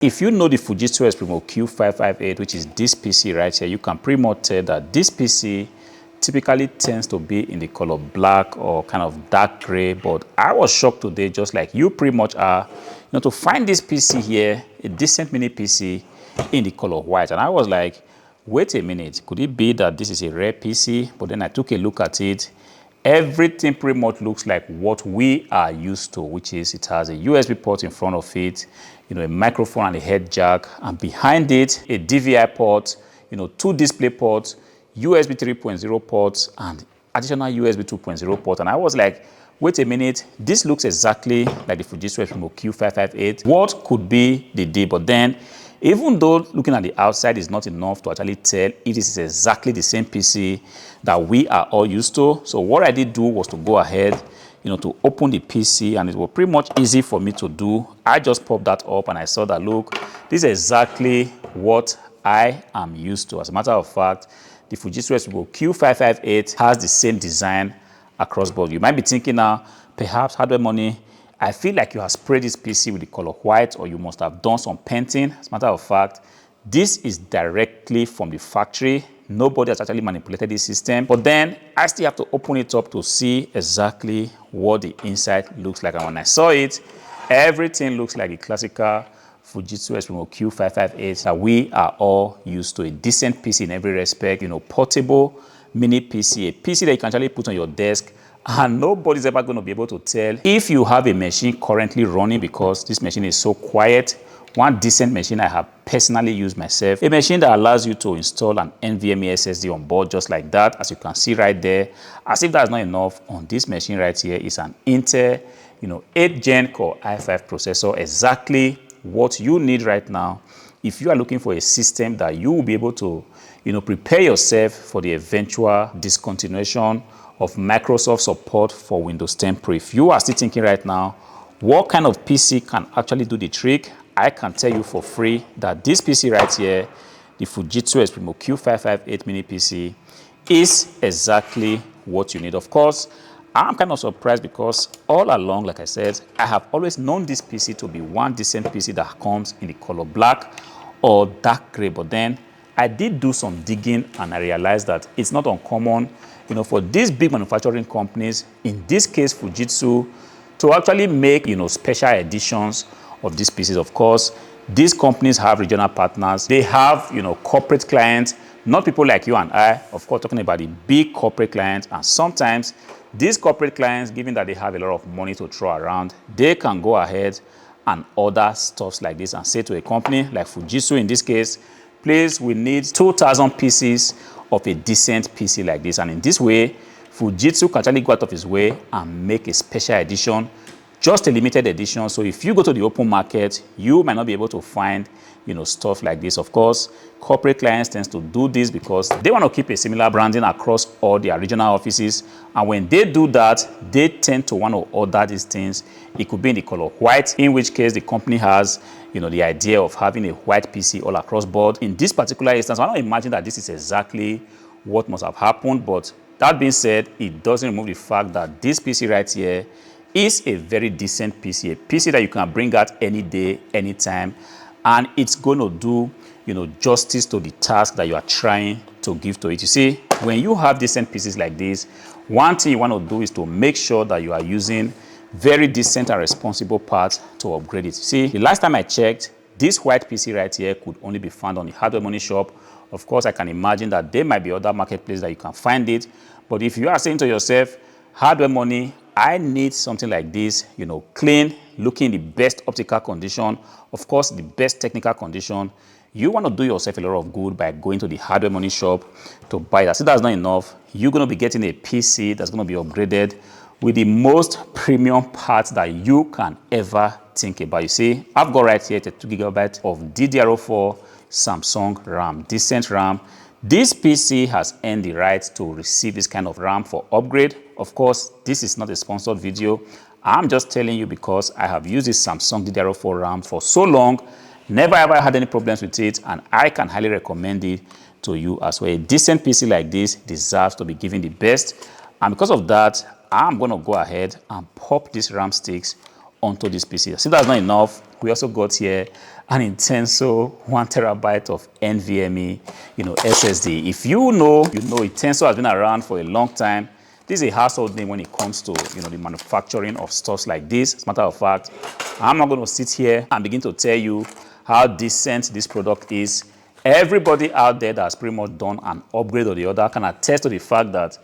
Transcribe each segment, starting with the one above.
If you know the Fujitsu Exprimo Q558, which is this PC right here, you can pretty much tell that this PC typically tends to be in the color black or kind of dark gray. But I was shocked today, just like you pretty much are, to find this PC here, a decent mini PC in the color white. And I was like, wait a minute, could it be that this is a rare PC? But then I took a look at it. Everything pretty much looks like what we are used to, which is it has a USB port in front of it, a microphone and a head jack, and behind it, a DVI port, two display ports, USB 3.0 ports, and additional USB 2.0 port. And I was like, wait a minute, this looks exactly like the Fujitsu Exprimo Q558. What could be the deal? But then, even though looking at the outside is not enough to actually tell if this is exactly the same PC that we are all used to. So what I did do was to go ahead, to open the PC, and it was pretty much easy for me to do. I just popped that up and I saw that, look, this is exactly what I am used to. As a matter of fact, the Fujitsu Exprimo Q558 has the same design across board. You might be thinking now, perhaps hardware money, I feel like you have sprayed this PC with the color white, or you must have done some painting. As a matter of fact, this is directly from the factory. Nobody has actually manipulated this system. But then I still have to open it up to see exactly what the inside looks like. And when I saw it, everything looks like a classical Fujitsu Exprimo Q558 that we are all used to. A decent PC in every respect, portable mini PC, a PC that you can actually put on your desk, and nobody's ever going to be able to tell if you have a machine currently running, because this machine is so quiet. One decent machine I have personally used myself, a machine that allows you to install an NVMe SSD on board just like that, as you can see right there. As if that's not enough, on this machine right here is an Intel 8th gen Core i5 processor, exactly what you need right now if you are looking for a system that you will be able to prepare yourself for the eventual discontinuation of Microsoft support for Windows 10 Pro. If you are still thinking right now, what kind of PC can actually do the trick? I can tell you for free that this PC right here, the Fujitsu Exprimo Q558 mini PC, is exactly what you need. Of course, I'm kind of surprised because all along, like I said, I have always known this PC to be one decent PC that comes in the color black or dark gray. But then I did do some digging and I realized that it's not uncommon for these big manufacturing companies, in this case Fujitsu, to actually make special editions of these pieces. Of course, these companies have regional partners. They have corporate clients, not people like you and I, of course, talking about the big corporate clients. And sometimes these corporate clients, given that they have a lot of money to throw around, they can go ahead and order stuffs like this and say to a company like Fujitsu in this case, please, we need 2,000 pieces of a decent PC like this. And in this way, Fujitsu can actually go out of his way and make a special edition, just a limited edition. So if you go to the open market, you might not be able to find stuff like this. Of course, corporate clients tend to do this because they want to keep a similar branding across all their regional offices. And when they do that, they tend to want to order these things. It could be in the color white, in which case the company has the idea of having a white PC all across board. In this particular instance, I don't imagine that this is exactly what must have happened. But that being said, it doesn't remove the fact that this PC right here is a very decent PC, a PC that you can bring out any day, anytime, and it's going to do justice to the task that you are trying to give to it. You see, when you have decent PCs like this, one thing you want to do is to make sure that you are using very decent and responsible parts to upgrade it. You see, the last time I checked, this white PC right here could only be found on the Hardware Money shop. Of course, I can imagine that there might be other marketplaces that you can find it. But if you are saying to yourself, Hardware Money, I need something like this, clean, looking in the best optical condition, of course, the best technical condition, you want to do yourself a lot of good by going to the Hardware Money shop to buy that. So that's not enough. You're going to be getting a PC that's going to be upgraded with the most premium parts that you can ever think about. You see, I've got right here 2 GB of DDR4 Samsung RAM, decent RAM. This PC has earned the right to receive this kind of RAM for upgrade. Of course, this is not a sponsored video. I'm just telling you because I have used this Samsung DDR4 RAM for so long, never ever had any problems with it, and I can highly recommend it to you as well. A decent PC like this deserves to be given the best, and because of that, I'm going to go ahead and pop these RAM sticks onto this PC. See, that's not enough. We also got here an Intenso 1TB of NVMe, SSD. If you know, Intenso has been around for a long time. This is a household name when it comes to, the manufacturing of stuff like this. As a matter of fact, I'm not going to sit here and begin to tell you how decent this product is. Everybody out there that has pretty much done an upgrade or the other can attest to the fact that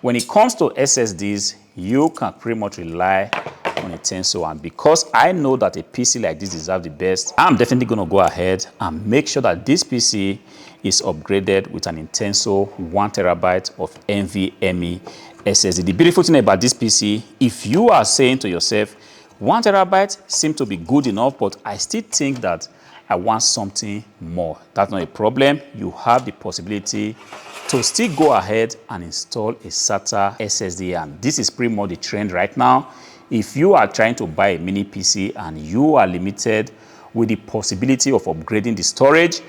when it comes to SSDs, you can pretty much rely on Intenso. And because I know that a PC like this deserves the best, I'm definitely going to go ahead and make sure that this PC is upgraded with an Intenso 1TB of NVMe SSD. The beautiful thing about this PC, if you are saying to yourself, 1TB seems to be good enough, but I still think that I want something more, that's not a problem. You have the possibility to still go ahead and install a SATA SSD, and this is pretty much the trend right now. If you are trying to buy a mini PC and you are limited with the possibility of upgrading the storage,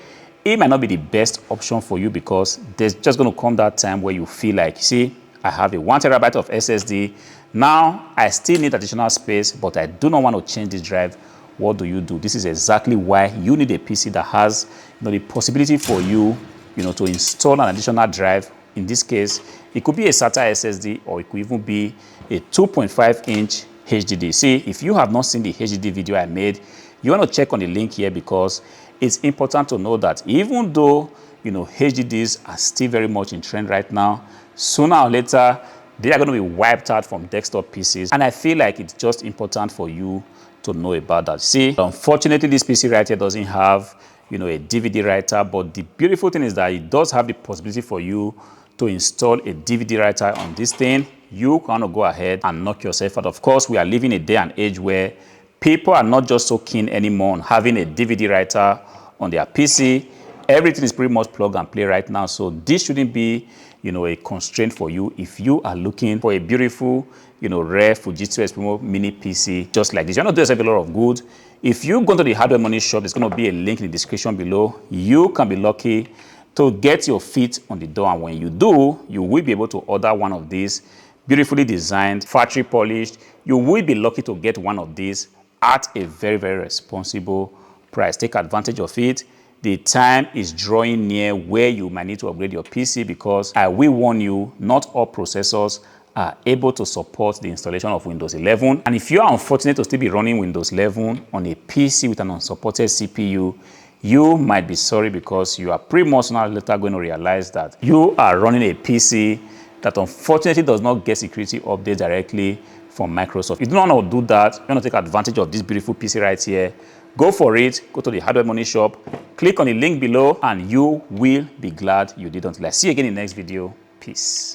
it might not be the best option for you, because there's just going to come that time where you feel like, see, I have a 1TB of SSD. Now, I still need additional space, but I do not want to change this drive. What do? This is exactly why you need a PC that has the possibility for you, to install an additional drive. In this case, it could be a SATA SSD, or it could even be a 2.5-inch HDD. See, if you have not seen the HDD video I made, you want to check on the link here, because it's important to know that even though, HDDs are still very much in trend right now, sooner or later, they are going to be wiped out from desktop PCs. And I feel like it's just important for you to know about that. See, unfortunately, this PC right here doesn't have, a DVD writer, but the beautiful thing is that it does have the possibility for you to install a DVD writer on this thing. You can go ahead and knock yourself out. Of course, we are living a day and age where people are not just so keen anymore on having a DVD writer on their PC. Everything is pretty much plug and play right now, so this shouldn't be, a constraint for you if you are looking for a beautiful, rare Fujitsu Exprimo mini PC just like this. You're not doing yourself a lot of good. If you go to the Hardware Money shop, there's going to be a link in the description below. You can be lucky to get your feet on the door, and when you do, you will be able to order one of these beautifully designed, factory polished. You will be lucky to get one of these at a very, very responsible price. Take advantage of it. The time is drawing near where you might need to upgrade your PC, because I will warn you, not all processors are able to support the installation of Windows 11. And if you are unfortunate to still be running Windows 11 on a PC with an unsupported CPU, you might be sorry, because you are pretty much sooner or later going to realize that you are running a PC that unfortunately does not get security updates directly from Microsoft. If you do not want to do that, you want to take advantage of this beautiful PC right here, go for it. Go to the Hardware Money shop, click on the link below, and you will be glad you did. Until I see you again in the next video. Peace.